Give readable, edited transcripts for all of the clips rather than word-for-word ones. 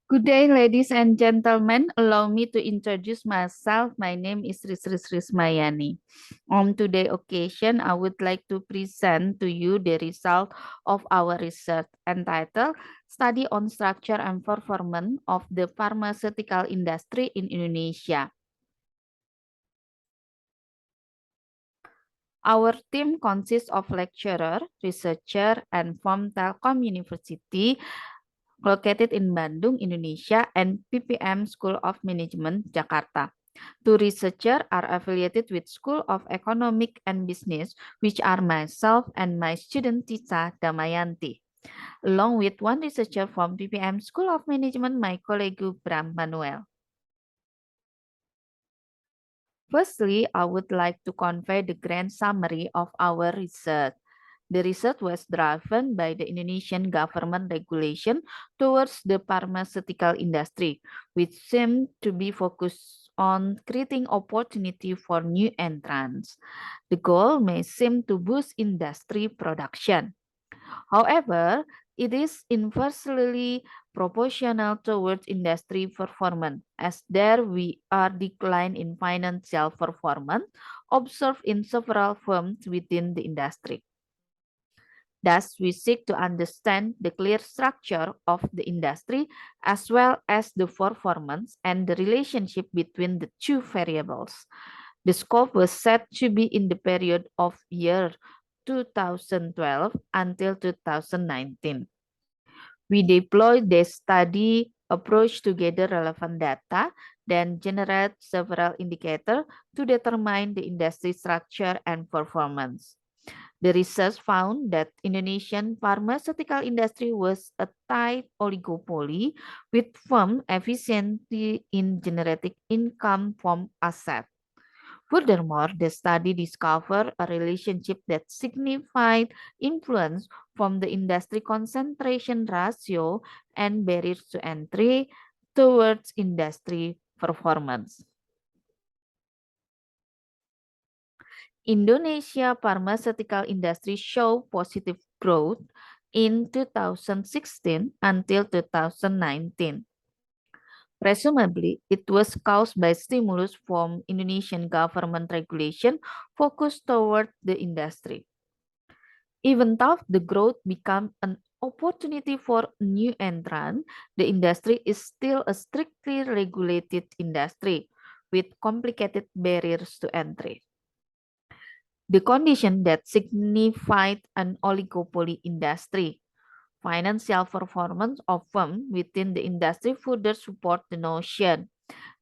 Good day, ladies and gentlemen. Allow me to introduce myself. My name is Ris Rismayani. On today's occasion, I would like to present to you the result of our research entitled Study on Structure and Performance of the Pharmaceutical Industry in Indonesia. Our team consists of lecturer, researcher, and from Telkom University located in Bandung, Indonesia, and PPM School of Management, Jakarta. Two researchers are affiliated with School of Economic and Business, which are myself and my student Tisa Damayanti, along with one researcher from PPM School of Management, my colleague Bram Manuel. Firstly, I would like to convey the grand summary of our research. The research was driven by the Indonesian government regulation towards the pharmaceutical industry, which seemed to be focused on creating opportunity for new entrants. The goal may seem to boost industry production. However, it is inversely proportional towards industry performance, as there we are decline in financial performance observed in several firms within the industry. Thus, we seek to understand the clear structure of the industry as well as the performance and the relationship between the two variables. The scope was set to be in the period of year 2012 until 2019. We deployed the study approach to gather relevant data, then generate several indicators to determine the industry structure and performance. The research found that Indonesian pharmaceutical industry was a tight oligopoly with firm efficiency in generating income from assets. Furthermore, the study discovered a relationship that signified influence from the industry concentration ratio and barriers to entry towards industry performance. Indonesia pharmaceutical industry showed positive growth in 2016 until 2019. Presumably, it was caused by stimulus from Indonesian government regulation focused toward the industry. Even though the growth became an opportunity for new entrant, the industry is still a strictly regulated industry with complicated barriers to entry. The condition that signified an oligopoly industry. Financial performance of firms within the industry further support the notion.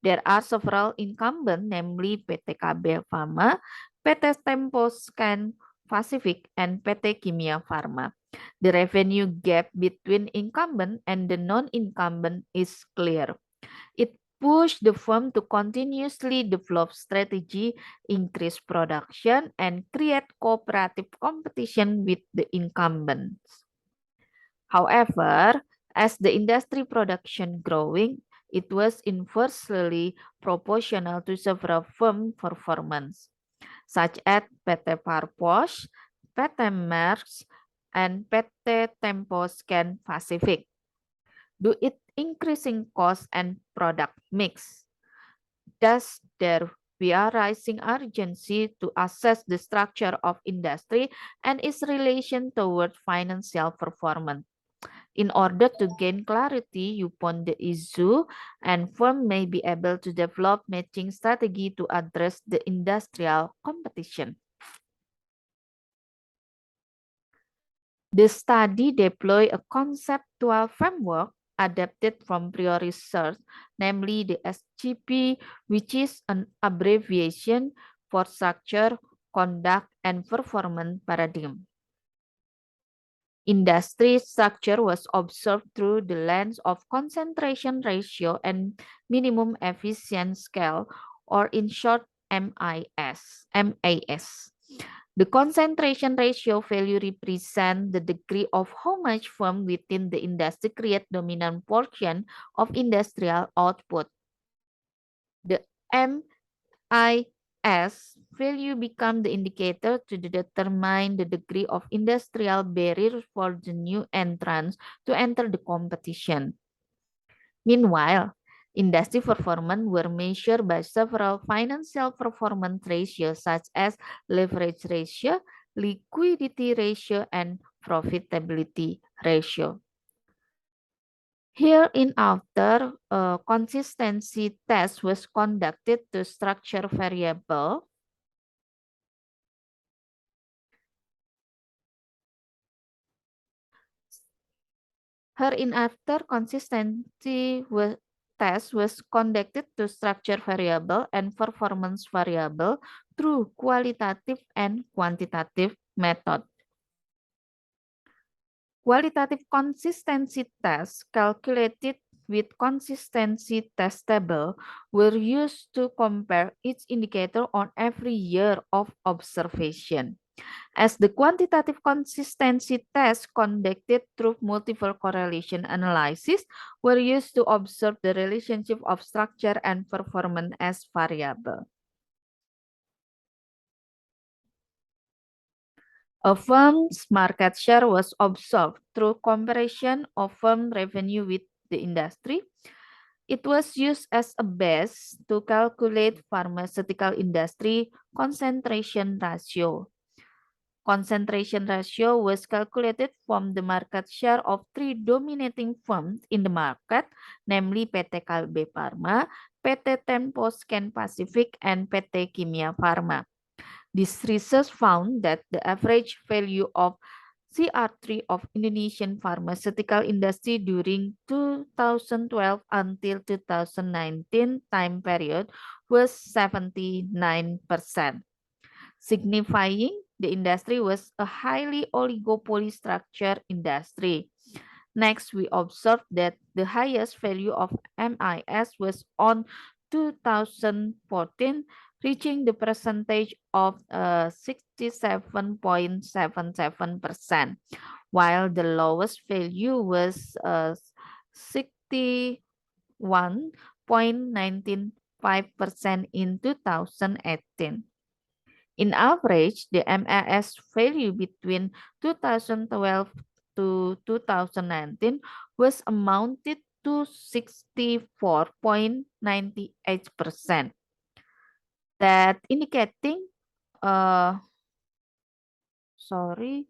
There are several incumbents, namely PT KB Pharma, PT Temposcan Pacific, and PT Kimia Pharma. The revenue gap between incumbent and the non-incumbent is clear. It pushed the firm to continuously develop strategy, increase production, and create cooperative competition with the incumbents. However, as the industry production growing, it was inversely proportional to several firm performance, such as PT Parpos, PT Merx, and PT Temposcan Pacific. Do it increasing cost and product mix. Thus, there we are rising urgency to assess the structure of industry and its relation toward financial performance. In order to gain clarity upon the issue, and firm may be able to develop matching strategy to address the industrial competition. The study deploy a conceptual framework adapted from prior research, namely the SGP, which is an abbreviation for structure, conduct, and performance paradigm. Industry structure was observed through the lens of concentration ratio and minimum efficient scale, or in short, MAS. The concentration ratio value represents the degree of how much firm within the industry create dominant portion of industrial output. The MIS value become the indicator to determine the degree of industrial barrier for the new entrants to enter the competition. Meanwhile, industry performance were measured by several financial performance ratios such as leverage ratio, liquidity ratio, and profitability ratio. Hereinafter, a consistency test was conducted to structure variable. Hereinafter, test was conducted to structure variable and performance variable through qualitative and quantitative method. Qualitative consistency tests calculated with consistency test table were used to compare each indicator on every year of observation. As the quantitative consistency tests conducted through multiple correlation analysis were used to observe the relationship of structure and performance as variable. A firm's market share was observed through comparison of firm revenue with the industry. It was used as a base to calculate pharmaceutical industry concentration ratio. Concentration ratio was calculated from the market share of three dominating firms in the market, namely PT Kalbe Pharma, PT Tempo Scan Pacific, and PT Kimia Pharma. This research found that the average value of CR3 of Indonesian pharmaceutical industry during 2012 until 2019 time period was 79%, signifying the industry was a highly oligopoly structured industry. Next, we observed that the highest value of MIS was on 2014, reaching the percentage of 67.77%, while the lowest value was 61.195% in 2018. In average, the MAS value between 2012 to 2019 was amounted to 64.98%. That indicating sorry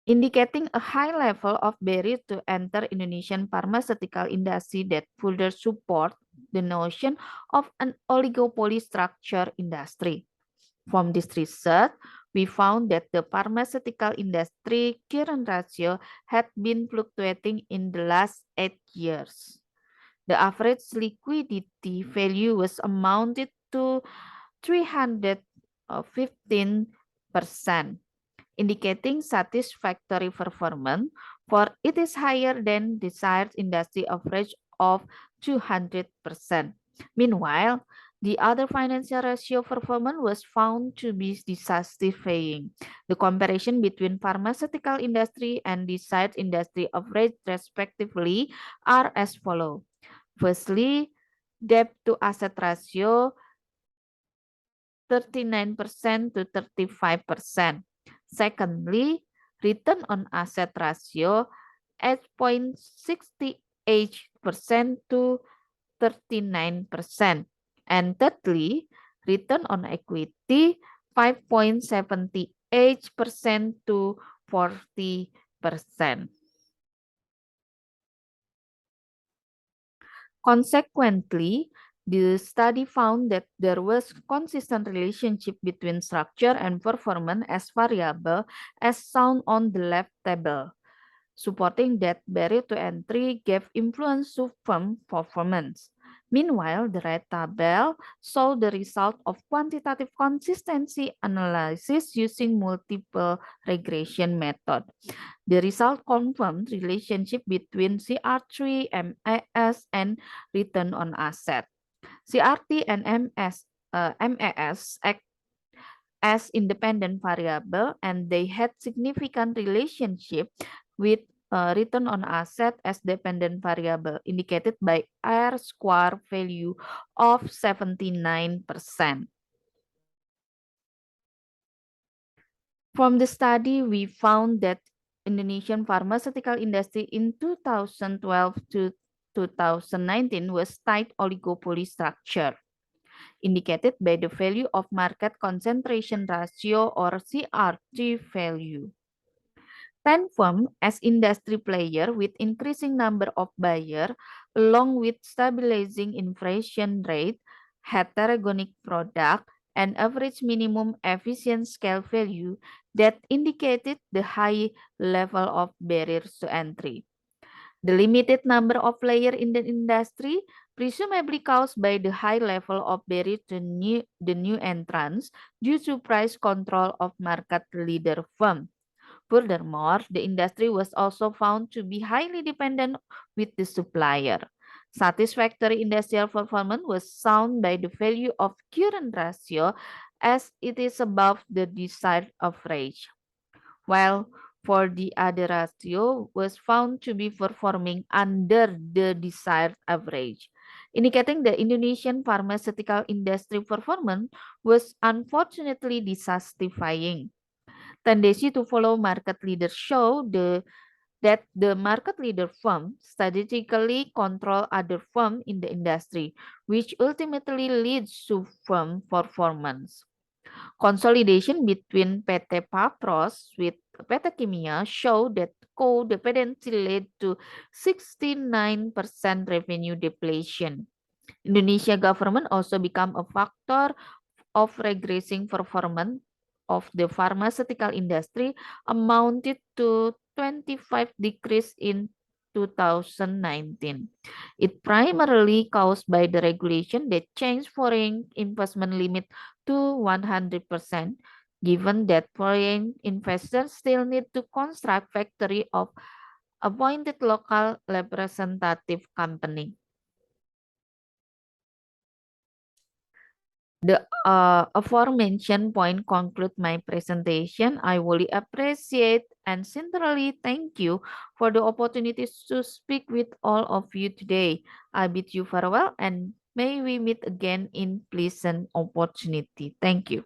indicating a high level of barrier to enter Indonesian pharmaceutical industry that further support the notion of an oligopoly structure industry. From this research, we found that the pharmaceutical industry current ratio had been fluctuating in the last 8 years. The average liquidity value was amounted to 315%, indicating satisfactory performance, for it is higher than desired industry average of 200%. Meanwhile, the other financial ratio performance was found to be dissatisfying. The comparison between pharmaceutical industry and desired industry average respectively are as follows. Firstly, debt to asset ratio 39% to 35%. Secondly, return on asset ratio 8.68% to 39%. And thirdly, return on equity 5.78% to 40%. Consequently, the study found that there was consistent relationship between structure and performance as variable as shown on the left table, supporting that barrier to entry gave influence to firm performance. Meanwhile, the right table showed the result of quantitative consistency analysis using multiple regression method. The result confirmed relationship between CR3, MAS, and return on asset. CRT and MAS act as independent variable, and they had significant relationship with return on asset as dependent variable, indicated by R square value of 79%. From the study, we found that Indonesian pharmaceutical industry in 2012 to 2019 was tight oligopoly structure, indicated by the value of market concentration ratio or CRT value. Tenfirm as industry player with increasing number of buyer along with stabilizing inflation rate, heterogenic product, and average minimum efficient scale value that indicated the high level of barriers to entry. The limited number of players in the industry, presumably caused by the high level of barrier to the new entrants due to price control of market leader firm. Furthermore, the industry was also found to be highly dependent with the supplier. Satisfactory industrial performance was sound by the value of current ratio as it is above the desired average, while for the other ratio was found to be performing under the desired average, indicating the Indonesian pharmaceutical industry performance was unfortunately dissatisfying. Tendency to follow market leaders show that the market leader firm strategically control other firm in the industry, which ultimately leads to firm performance. Consolidation between PT Papros with PT Kimia show that codependency led to 69% revenue depletion. Indonesia government also become a factor of regressing performance of the pharmaceutical industry amounted to 25 decrease in 2019. It primarily caused by the regulation that changed foreign investment limit to 100%, given that foreign investors still need to construct factory of appointed local representative company. The aforementioned point conclude my presentation. I really appreciate and sincerely thank you for the opportunity to speak with all of you today. I bid you farewell and may we meet again in pleasant opportunity. Thank you.